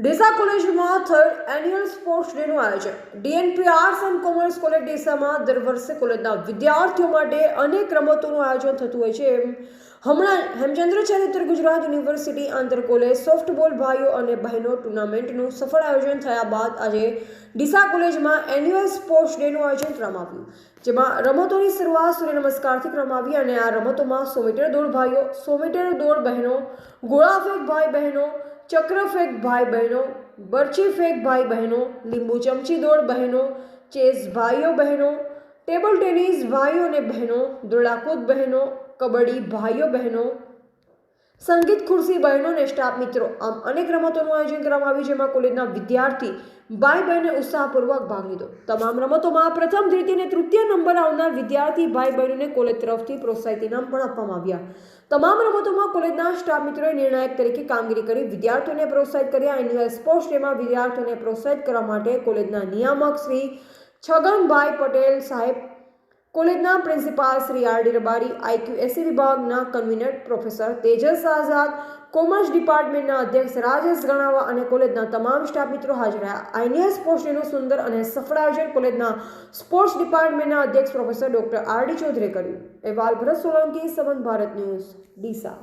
ડીસા કોલેજમાં third annual sports ડેનું આયોજન. DNP arts and commerce college ડીસામાં દર વર્ષે કોલેજના વિદ્યાર્થીઓ માટે અનેક રમતોનું આયોજન થતું હોય છે. હમણાં હેમચંદ્રાચાર્ય ઉત્તર ગુજરાત યુનિવર્સિટી આંતર કોલેજ સોફ્ટબોલ ભાઈઓ અને બહેનો ટુર્નામેન્ટનું સફળ આયોજન થયા બાદ આજે ડીસા કોલેજમાં એન્યુઅલ સ્પોર્ટ્સ ડેનું આયોજન કરવામાં આવ્યું, જેમાં રમતોની શરૂઆત સૂર્ય નમસ્કારથી કરવામાં આવી અને આ રમતોમાં 100 મીટર દોડ ભાઈઓ, 100 મીટર દોડ બહેનો, ગોળા ફેંક ભાઈ બહેનો, ચક્ર ફેંક ભાઈ બહેનો, બરછી ફેંક ભાઈ બહેનો, લીંબુ ચમચી દોડ બહેનો, ચેસ ભાઈઓ બહેનો, ટેબલ ટેનિસ ભાઈઓ અને બહેનો, દોરડાકૂદ બહેનો, કબડ્ડી ભાઈઓ બહેનો, સંગીત ખુરશી બહેનો અને સ્ટાફ મિત્રો, આમ અનેક રમતોનું આયોજન કરવામાં આવ્યું, જેમાં કોલેજના વિદ્યાર્થી ભાઈ બહેને ઉત્સાહપૂર્વક ભાગ લીધો. તમામ રમતોમાં પ્રથમ, દ્વિતીય અને તૃતીય નંબર આવનાર વિદ્યાર્થી ભાઈ બહેનોને કોલેજ તરફથી પ્રોત્સાહિત ઇનામ પણ આપવામાં આવ્યા. તમામ રમતોમાં કોલેજના સ્ટાફ મિત્રોએ નિર્ણાયક તરીકે કામગીરી કરી વિદ્યાર્થીઓને પ્રોત્સાહિત કર્યા. એન્યુઅલ સ્પોર્ટ્સ ડેમાં વિદ્યાર્થીઓને પ્રોત્સાહિત કરવા માટે કોલેજના નિયામક શ્રી છગનભાઈ પટેલ સાહેબ, કોલેજના પ્રિન્સિપાલ શ્રી આર.ડી. રબારી, IQAC વિભાગના કન્વીનર પ્રોફેસર તેજસ આઝાદ, કોમર્સ ડિપાર્ટમેન્ટના અધ્યક્ષ રાજેશ ગણાવા અને કોલેજના તમામ સ્ટાફ મિત્રો હાજર રહ્યા. એન્યુઅલ સ્પોર્ટ્સ ડેનું સુંદર અને સફળ આયોજન કોલેજના સ્પોર્ટ્સ ડિપાર્ટમેન્ટના અધ્યક્ષ પ્રોફેસર ડોક્ટર આર.ડી. ચૌધરીએ કર્યું. અહેવાલ ભરત સોલંકી, સંબંધ ભારત ન્યૂઝ, ડીસા.